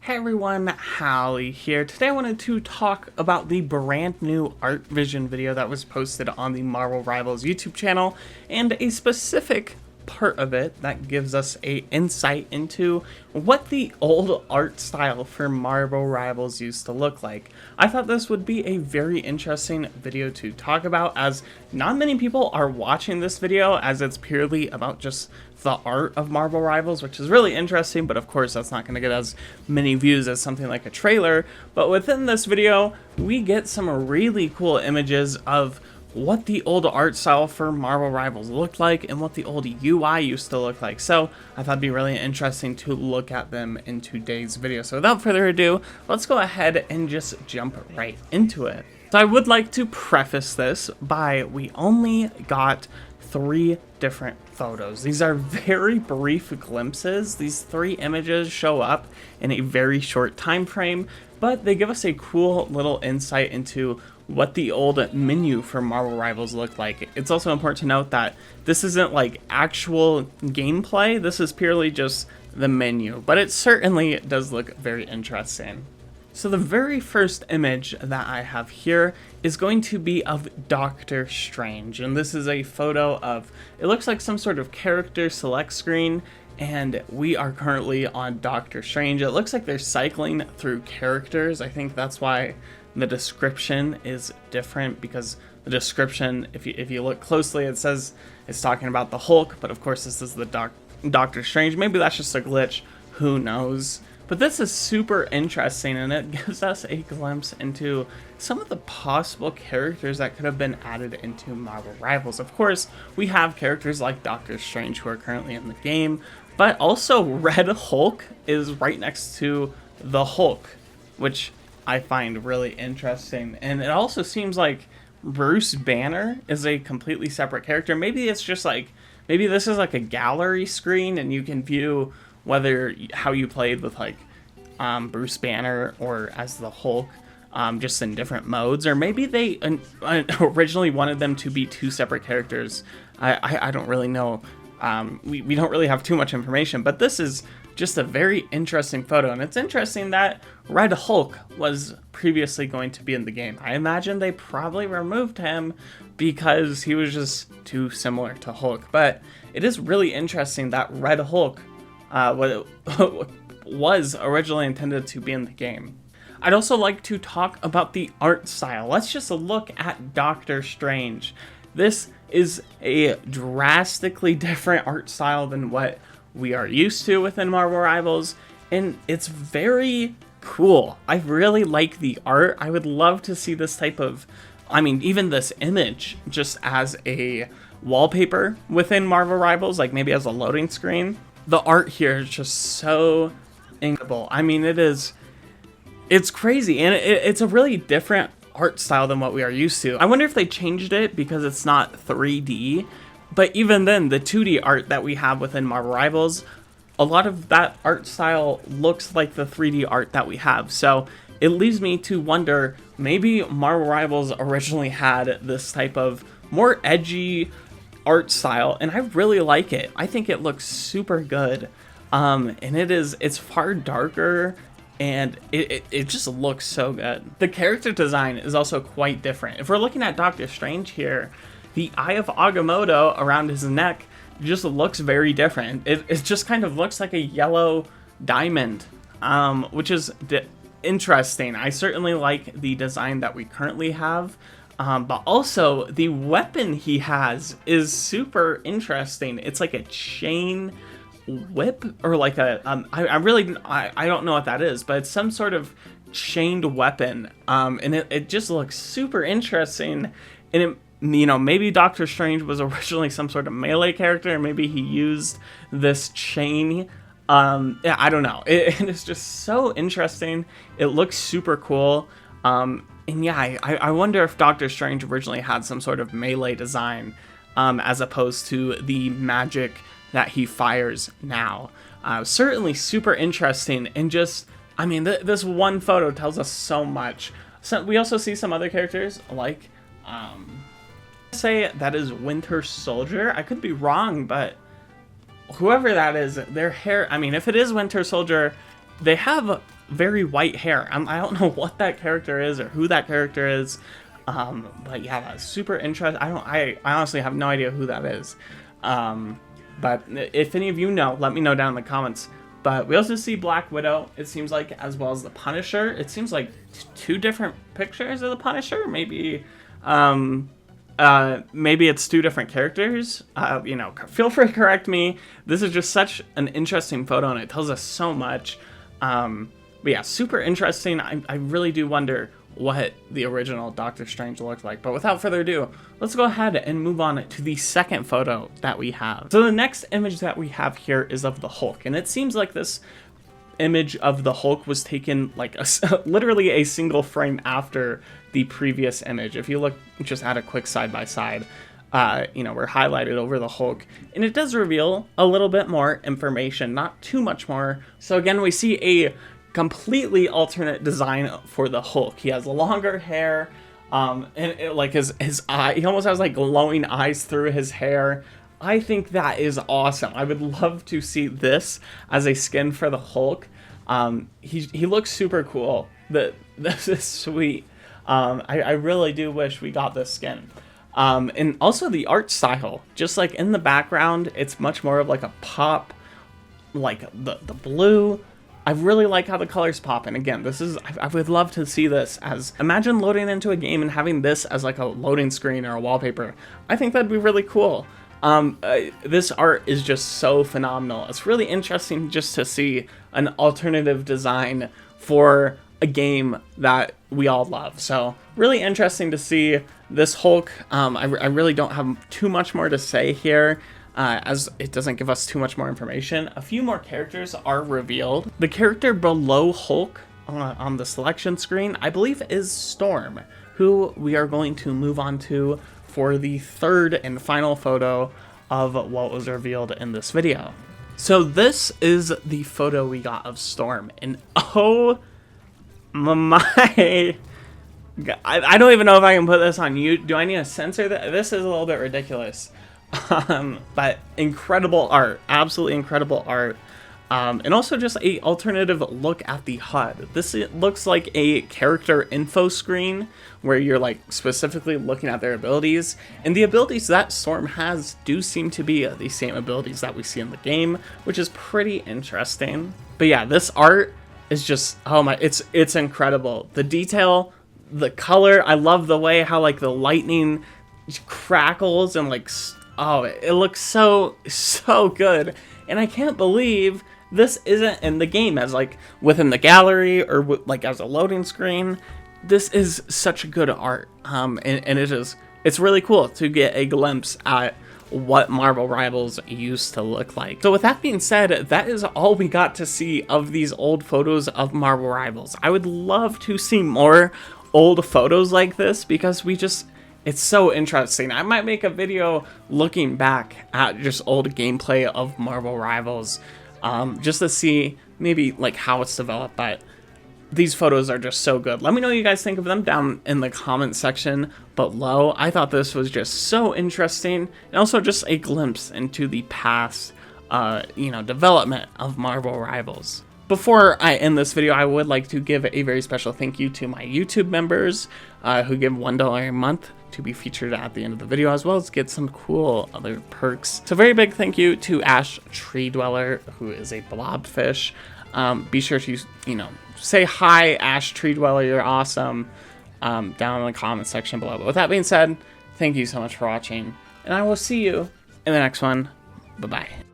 Hey everyone, Hallie here. Today I wanted to talk about the brand new art vision video that was posted on the Marvel Rivals YouTube channel, and a specific part of it that gives us a insight into what the old art style for Marvel Rivals used to look like. I thought this would be a very interesting video to talk about, as not many people are watching this video, as it's purely about just the art of Marvel Rivals, which is really interesting, but of course that's not going to get as many views as something like a trailer. But within this video, we get some really cool images of what the old art style for Marvel Rivals looked like and what the old UI used to look like. So I thought it'd be really interesting to look at them in today's video. So without further ado, let's go ahead and just jump right into it. So I would like to preface this by we only got 3 different photos. These are very brief glimpses. These 3 images show up in a very short time frame, but they give us a cool little insight into what the old menu for Marvel Rivals looked like. It's also important to note that this isn't like actual gameplay. This is purely just the menu, but it certainly does look very interesting. So the very first image that I have here is going to be of Doctor Strange, and this is a photo of, it looks like some sort of character select screen, and we are currently on Doctor Strange. It looks like they're cycling through characters. I think that's why the description is different, because the description, if you look closely, it says it's talking about the Hulk, but of course this is the Doctor Strange. Maybe that's just a glitch, who knows? But this is super interesting, and it gives us a glimpse into some of the possible characters that could have been added into Marvel Rivals. Of course, we have characters like Doctor Strange who are currently in the game, but also Red Hulk is right next to the Hulk, which I find really interesting. And it also seems like Bruce Banner is a completely separate character. Maybe it's just like, maybe this is like a gallery screen and you can view whether how you played with like Bruce Banner or as the Hulk, just in different modes, or maybe they originally wanted them to be 2 separate characters. I don't really know. We don't really have too much information, but this is just a very interesting photo, and it's interesting that Red Hulk was previously going to be in the game. I imagine they probably removed him because he was just too similar to Hulk, but it is really interesting that Red Hulk was originally intended to be in the game. I'd also like to talk about the art style. Let's just look at Doctor Strange. This is a drastically different art style than what we are used to within Marvel Rivals, and it's very cool. I really like the art. I would love to see this type of, I mean, even this image just as a wallpaper within Marvel Rivals, like maybe as a loading screen. The art here is just so incredible. I mean, it's crazy, and it's a really different art style than what we are used to. I wonder if they changed it because it's not 3D, but even then, the 2D art that we have within Marvel Rivals, a lot of that art style looks like the 3D art that we have. So it leaves me to wonder, maybe Marvel Rivals originally had this type of more edgy art style, and I really like it. I think it looks super good, and it's far darker, and it just looks so good. The character design is also quite different. If we're looking at Doctor Strange here, the Eye of Agamotto around his neck just looks very different. It just kind of looks like a yellow diamond, which is interesting. I certainly like the design that we currently have. But also the weapon he has is super interesting. It's like a chain whip, or like a I don't know what that is, but it's some sort of chained weapon. And it just looks super interesting. And it, you know, maybe Doctor Strange was originally some sort of melee character, and maybe he used this chain. Yeah, I don't know. It's just so interesting. It looks super cool. And yeah, I wonder if Doctor Strange originally had some sort of melee design, as opposed to the magic that he fires now. Certainly super interesting, and just, I mean, this one photo tells us so much. So we also see some other characters, like, say that is Winter Soldier. I could be wrong, but whoever that is, their hair, I mean, if it is Winter Soldier, they have very white hair. I don't know what that character is or who that character is. But yeah, that's super interesting. I honestly have no idea who that is. But if any of you know, let me know down in the comments. But we also see Black Widow, it seems like, as well as the Punisher. It seems like two different pictures of the Punisher. Maybe it's two different characters. You know, feel free to correct me. This is just such an interesting photo, and it tells us so much. But yeah, super interesting. I really do wonder what the original Doctor Strange looked like. But without further ado, let's go ahead and move on to the second photo that we have. So the next image that we have here is of the Hulk, and it seems like this image of the Hulk was taken like literally a single frame after the previous image. If you look just at a quick side-by-side, you know, we're highlighted over the Hulk, and it does reveal a little bit more information, not too much more. So again, we see a completely alternate design for the Hulk. He has longer hair, and like his eye, he almost has like glowing eyes through his hair. I think that is awesome. I would love to see this as a skin for the Hulk. He looks super cool. This is sweet. I really do wish we got this skin. And also the art style, just like in the background, it's much more of like a pop, like the blue. I really like how the colors pop, and again, I would love to see this as, imagine loading into a game and having this as like a loading screen or a wallpaper. I think that'd be really cool. This art is just so phenomenal. It's really interesting just to see an alternative design for a game that we all love. So really interesting to see this Hulk. I really don't have too much more to say here, as it doesn't give us too much more information. A few more characters are revealed. The character below Hulk on the selection screen, I believe, is Storm, who we are going to move on to for the third and final photo of what was revealed in this video. So this is the photo we got of Storm, and oh my, I don't even know if I can put this on you. Do I need to censor that? This is a little bit ridiculous. But incredible art, absolutely incredible art. And also just a alternative look at the HUD. This looks like a character info screen where you're like specifically looking at their abilities, and the abilities that Storm has do seem to be the same abilities that we see in the game, which is pretty interesting. But yeah, this art is just, oh my, it's incredible. The detail, the color, I love the way how like the lightning crackles and like, oh, it looks so good. And I can't believe this isn't in the game as like within the gallery or like as a loading screen. This is such good art. And it's really cool to get a glimpse at what Marvel Rivals used to look like. So with that being said, that is all we got to see of these old photos of Marvel Rivals. I would love to see more old photos like this because it's so interesting. I might make a video looking back at just old gameplay of Marvel Rivals, just to see maybe like how it's developed, but these photos are just so good. Let me know what you guys think of them down in the comment section below. I thought this was just so interesting, and also just a glimpse into the past, development of Marvel Rivals. Before I end this video, I would like to give a very special thank you to my YouTube members who give $1 a month to be featured at the end of the video, as well as get some cool other perks. So very big thank you to Ash Tree Dweller, who is a blobfish. Be sure to, say hi, Ash Tree Dweller, you're awesome, down in the comment section below. But with that being said, thank you so much for watching, and I will see you in the next one. Bye-bye.